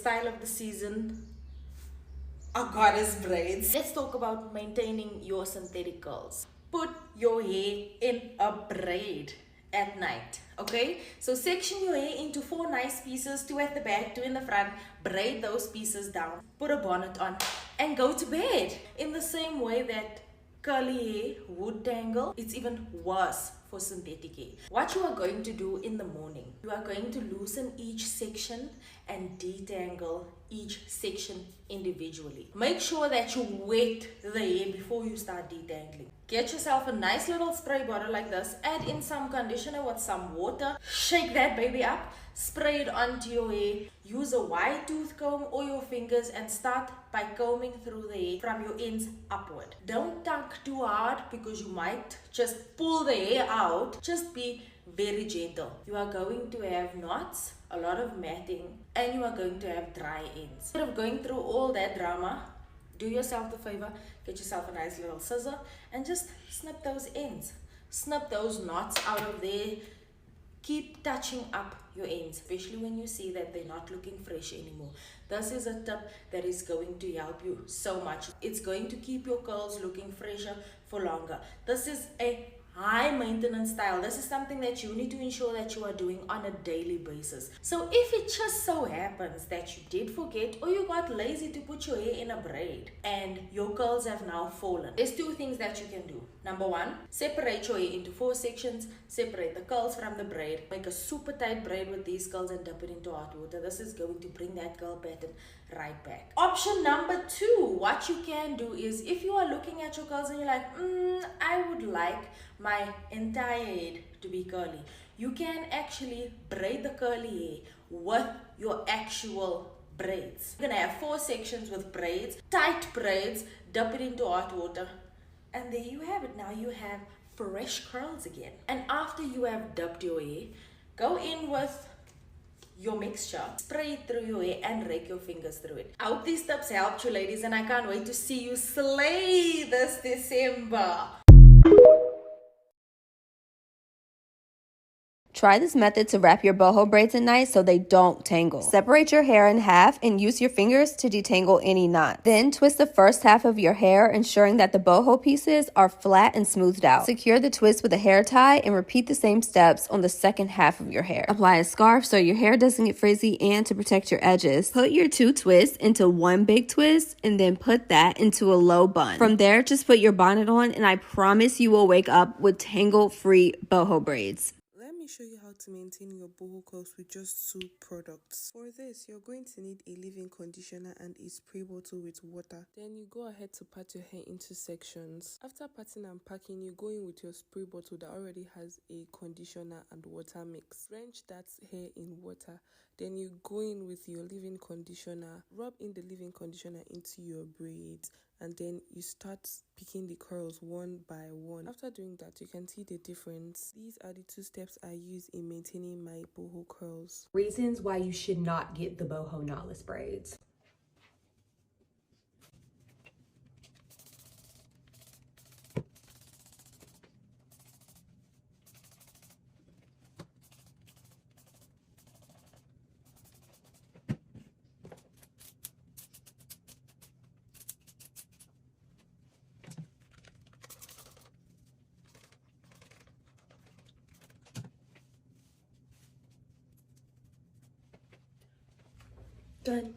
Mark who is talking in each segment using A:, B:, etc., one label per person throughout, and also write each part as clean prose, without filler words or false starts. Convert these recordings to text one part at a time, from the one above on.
A: style of the season, a goddess braids. Let's talk about maintaining your synthetic curls. Put your hair in a braid at night, okay? So section your hair into 4 nice pieces, 2 at the back, 2 in the front. Braid those pieces down, put a bonnet on, and go to bed. In the same way that curly hair would tangle, it's even worse for synthetic hair. What you are going to do in the morning, you are going to loosen each section and detangle each section individually. Make sure that you wet the hair before you start detangling. Get yourself a nice little spray bottle like this, add in some conditioner with some water, shake that baby up, spray it onto your hair, use a wide tooth comb or your fingers and start by combing through the hair from your ends upward. Don't tug too hard because you might just pull the hair out. Just be very gentle. You are going to have knots, a lot of matting, and you are going to have dry ends. Instead of going through all that drama, do yourself the favor, get yourself a nice little scissor and just snip those ends. Snip those knots out of there. Keep touching up your ends, especially when you see that they're not looking fresh anymore. This is a tip that is going to help you so much. It's going to keep your curls looking fresher for longer. This is a high maintenance style. This is something that you need to ensure that you are doing on a daily basis. So if it just so happens that you did forget or you got lazy to put your hair in a braid and your curls have now fallen, there's 2 things that you can do. Number 1, separate your hair into 4 sections, separate the curls from the braid, make a super tight braid with these curls and dip it into hot water. This is going to bring that curl pattern right back. Option number 2, what you can do is, if you are looking at your curls and you're like, I would like my entire head to be curly, you can actually braid the curly hair with your actual braids. You're gonna have 4 sections with braids, tight braids, dip it into hot water, and there you have it. Now you have fresh curls again. And after you have dipped your hair, go in with your mixture, spray it through your hair and rake your fingers through it. I hope these tips helped you, ladies, and I can't wait to see you slay this December.
B: Try this method to wrap your boho braids at night so they don't tangle. Separate your hair in half and use your fingers to detangle any knot. Then twist the first half of your hair, ensuring that the boho pieces are flat and smoothed out. Secure the twist with a hair tie and repeat the same steps on the second half of your hair. Apply a scarf so your hair doesn't get frizzy and to protect your edges. Put your 2 twists into 1 big twist and then put that into a low bun. From there, just put your bonnet on and I promise you will wake up with tangle-free boho braids.
C: Let me show you how to maintain your boho curls with just 2 products. For this, you're going to need a leave-in conditioner and a spray bottle with water. Then you go ahead to part your hair into sections. After parting and packing, you go in with your spray bottle that already has a conditioner and water mix. Drench that hair in water. Then you go in with your leave-in conditioner. Rub in the leave-in conditioner into your braids. And then you start picking the curls one by one. After doing that, you can see the difference. These are the 2 steps I use in maintaining my boho curls.
D: Reasons why you should not get the boho knotless braids. Done.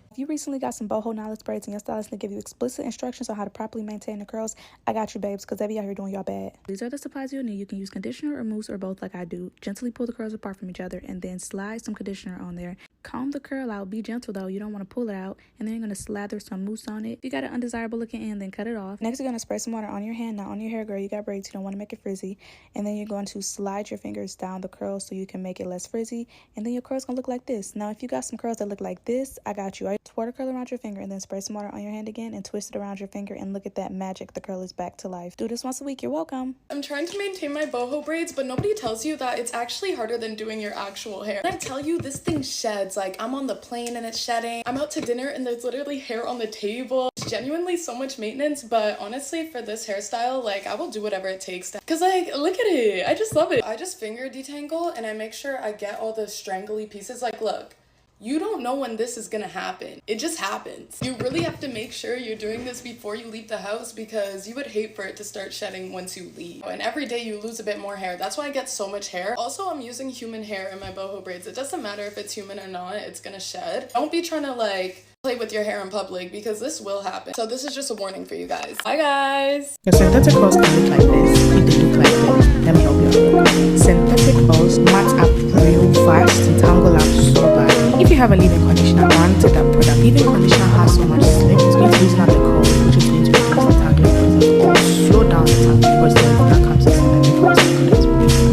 E: If you recently got some boho knotless braids and your stylist will give you explicit instructions on how to properly maintain the curls, I got you, babes, because they be out here doing y'all bad. These are the supplies you'll need. You can use conditioner or mousse or both like I do. Gently pull the curls apart from each other and then slide some conditioner on there. Comb the curl out. Be gentle though. You don't want to pull it out. And then you're going to slather some mousse on it. If you got an undesirable looking end, then cut it off. Next, you're going to spray some water on your hand, not on your hair, girl. You got braids. You don't want to make it frizzy. And then you're going to slide your fingers down the curls so you can make it less frizzy. And then your curl's going to look like this. Now, if you got some curls that look like this, I got you. I twirl the curl around your finger and then spray some water on your hand again and twist it around your finger. And look at that magic. The curl is back to life. Do this once a week. You're welcome.
F: I'm trying to maintain my boho braids, but nobody tells you that it's actually harder than doing your actual hair. And I tell you, this thing sheds. Like, I'm on the plane and it's shedding. I'm out to dinner and there's literally hair on the table. It's genuinely so much maintenance, but honestly, for this hairstyle, like, I will do whatever it takes to, cause like, look at it. I just love it. I just finger detangle and I make sure I get all the strangly pieces. Like, look, You don't know when this is gonna happen. It just happens. You really have to make sure you're doing this before you leave the house because you would hate for it to start shedding once you leave. And every day you lose a bit more hair. That's why I get so much hair. Also, I'm using human hair in my boho braids. It doesn't matter if it's human or not, it's gonna shed. Don't be trying to like play with your hair in public because this will happen. So this is just a warning for you guys. Bye guys!
G: Your synthetic curls can look like this. If they look like this, let me help you out. Synthetic curls mat up real fast and tangle out so bad. If you have a leave-in conditioner, run to that product. Leave-in conditioner has so much slip, it's going to loosen up the curls, which is going to reduce the tangling process or slow down the tangling process that comes with synthetic curls.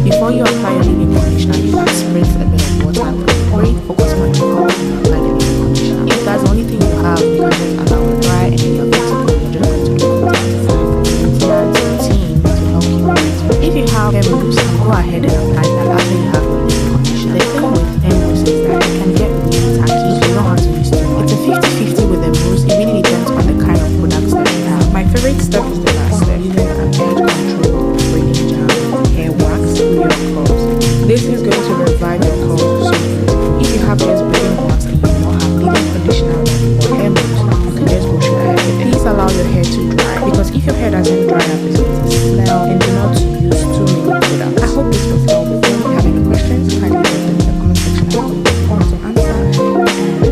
G: Before you apply your leave-in conditioner, you can spritz a bit of water and pray, focusing on your curls and apply the leave-in conditioner. If that's the only thing you have, you can just allow it dry and then you're flexible. You're just going to do it to help keep it wet. If you have hair mousse, go ahead and apply that after you have your leave-in conditioner. The thing with hair mousse is that it can get really tacky, so you don't have to use too much. It's a 50-50 with the mousse. It really depends on the kind of products that you have. My favorite step is the last step, using an edge control braiding gel hair wax through your curls. This is going to revive your curls. So if you have just braiding wax and you don't have leave-in conditioner or hair mousse, you can just go straight ahead. Please allow your hair to dry because if your hair doesn't dry up, it's going to smell, and do not use too many products. I hope this was helpful. If you have any questions, kindly leave them in the comment section. I'm going to answer and you can follow from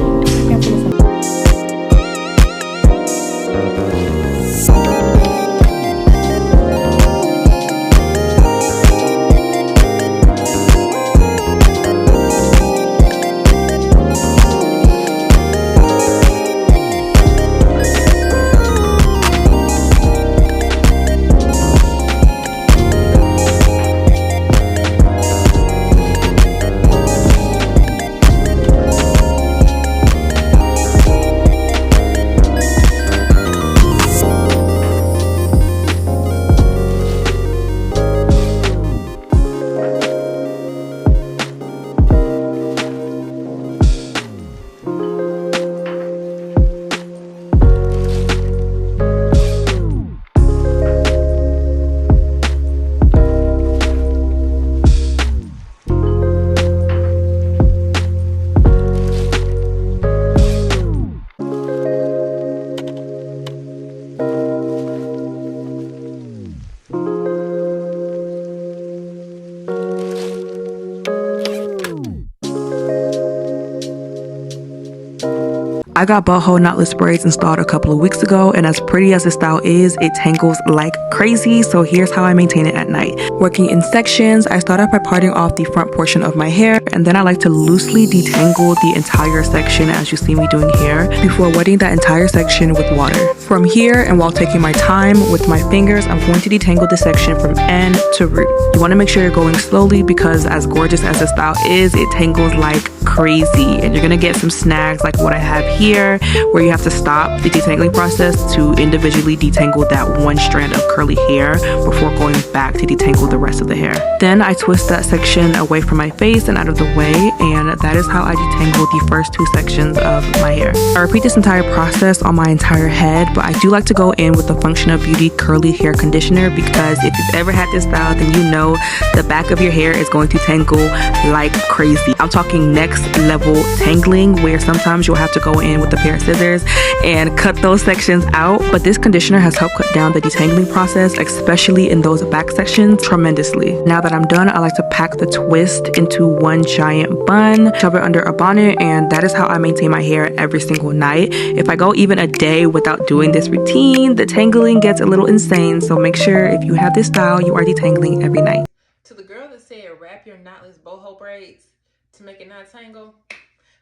G: I got BOHO knotless braids installed a couple of weeks ago, and as pretty as the style is, it tangles like crazy, so here's how I maintain it at night. Working in sections, I start off by parting off the front portion of my hair, and then I like to loosely detangle the entire section as you see me doing here, before wetting that entire section with water. From here, and while taking my time with my fingers, I'm going to detangle the section from end to root. You want to make sure you're going slowly because as gorgeous as the style is, it tangles like crazy, and you're gonna get some snags like what I have here, where you have to stop the detangling process to individually detangle that one strand of curly hair before going back to detangle the rest of the hair. Then I twist that section away from my face and out of the way, and that is how I detangle the first two sections of my hair. I repeat this entire process on my entire head, but I do like to go in with the Function of Beauty curly hair conditioner because if you've ever had this style, then you know the back of your hair is going to tangle like crazy. I'm talking next level tangling where sometimes you'll have to go in with a pair of scissors and cut those sections out, but this conditioner has helped cut down the detangling process, especially in those back sections, tremendously. Now that I'm done, I like to pack the twist into one giant bun, shove it under a bonnet, and that is how I maintain my hair every single night. If I go even a day without doing this routine, the tangling gets a little insane, so make sure if you have this style, you are detangling every night.
A: To the girl that said wrap your knotless boho braids to make it not tangle,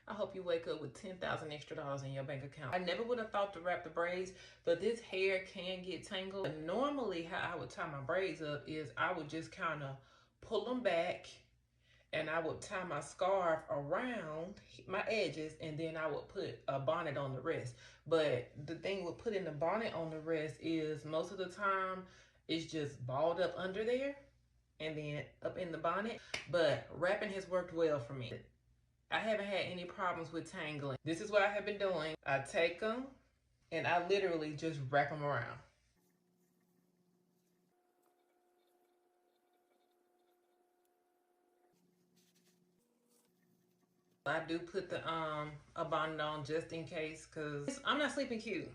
A: I hope you wake up with $10,000 extra in your bank account. I never would have thought to wrap the braids, but this hair can get tangled. And normally how I would tie my braids up is I would just kind of pull them back and I would tie my scarf around my edges, and then I would put a bonnet on the rest. But the thing with putting the bonnet on the rest is most of the time it's just balled up under there and then up in the bonnet. But wrapping has worked well for me. I haven't had any problems with tangling. This is what I have been doing. I take them and I literally just wrap them around.
H: I do put the a bonnet on just in case, because I'm not sleeping cute.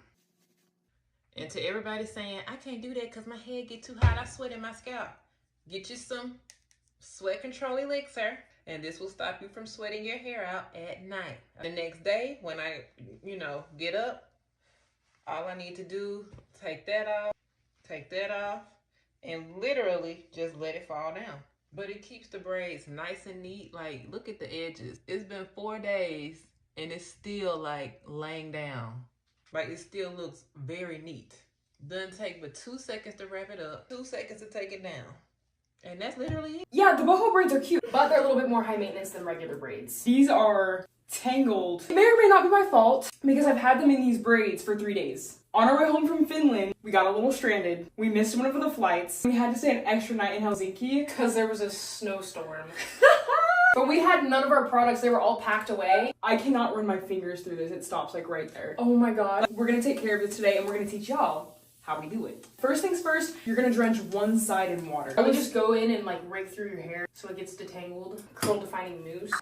H: And to everybody saying, I can't do that because my head get too hot, I sweat in my scalp. Get you some sweat control elixir, and this will stop you from sweating your hair out at night. The next day, when I, get up, all I need to do, take that off, and literally just let it fall down. But it keeps the braids nice and neat. Like, look at the edges. It's been 4 days, and it's still, like, laying down. Like, it still looks very neat. Doesn't take but 2 seconds to wrap it up, 2 seconds to take it down. And that's literally it.
I: Yeah, the boho braids are cute, but they're a little bit more high maintenance than regular braids. These are tangled. It may or may not be my fault, because I've had them in these braids for 3 days. On our way home from Finland, we got a little stranded. We missed one of the flights. We had to stay an extra night in Helsinki because there was a snowstorm. But we had none of our products. They were all packed away. I cannot run my fingers through this. It stops like right there. Oh my god. We're gonna take care of it today, and we're gonna teach y'all how we do it. First things first, you're gonna drench one side in water. I would just go in and like rake through your hair so it gets detangled. Curl defining mousse.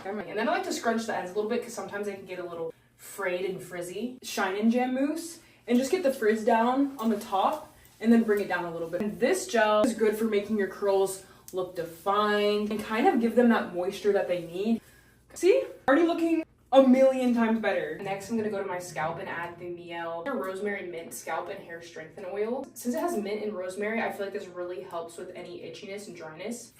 I: And then I like to scrunch the ends a little bit because sometimes they can get a little frayed and frizzy. Shine in jam mousse and just get the frizz down on the top and then bring it down a little bit. And this gel is good for making your curls look defined and kind of give them that moisture that they need. See? Already looking a million times better. Next, I'm gonna go to my scalp and add the Miel Rosemary Mint Scalp and Hair Strengthen Oil. Since it has mint and rosemary, I feel like this really helps with any itchiness and dryness.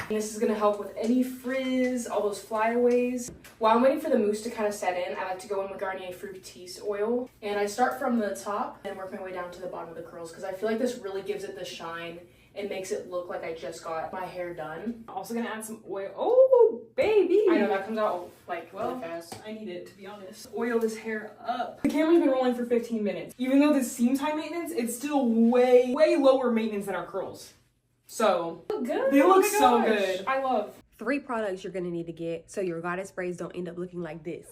I: And this is gonna help with any frizz, all those flyaways. While I'm waiting for the mousse to kind of set in, I like to go in with Garnier Fructis oil. And I start from the top and work my way down to the bottom of the curls because I feel like this really gives it the shine and makes it look like I just got my hair done. Also gonna add some oil. Oh, baby! I know that comes out like really fast. I need it, to be honest. Oil this hair up. The camera's been rolling for 15 minutes. Even though this seems high maintenance, it's still way lower maintenance than our curls. So,
E: Good.
I: they look so good. I love.
D: 3 products you're gonna need to get so your goddess braids don't end up looking like this.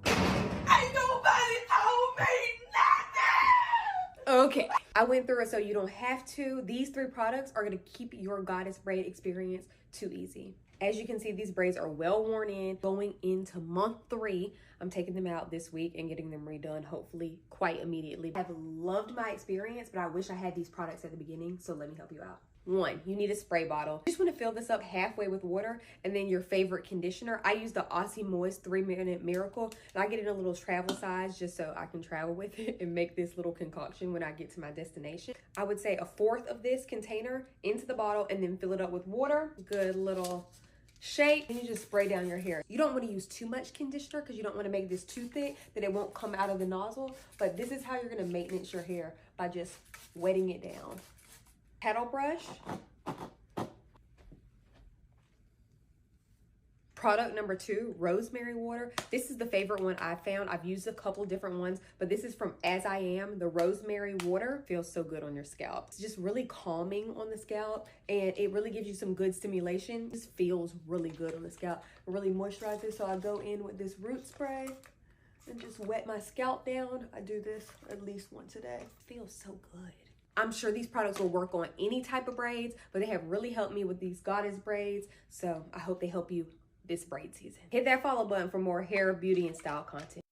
A: Ain't nobody told me nothing!
D: Okay, I went through it so you don't have to. These 3 products are gonna keep your goddess braid experience too easy. As you can see, these braids are well worn in. Going into month 3, I'm taking them out this week and getting them redone, hopefully quite immediately. I've loved my experience, but I wish I had these products at the beginning, so let me help you out. 1, you need a spray bottle. You just want to fill this up halfway with water and then your favorite conditioner. I use the Aussie Moist 3-Minute Miracle, and I get it in a little travel size just so I can travel with it and make this little concoction when I get to my destination. I would say 1/4 of this container into the bottle and then fill it up with water. Good little shake, and you just spray down your hair. You don't want to use too much conditioner because you don't want to make this too thick that it won't come out of the nozzle, but this is how you're going to maintenance your hair, by just wetting it down. Paddle brush. Product number 2, rosemary water. This is the favorite one I found. I've used a couple different ones, but this is from As I Am. The rosemary water feels so good on your scalp. It's just really calming on the scalp, and it really gives you some good stimulation. It just feels really good on the scalp. It really moisturizes, so I go in with this root spray and just wet my scalp down. I do this at least once a day. It feels so good. I'm sure these products will work on any type of braids, but they have really helped me with these goddess braids, so I hope they help you this braid season. Hit that follow button for more hair, beauty, and style content.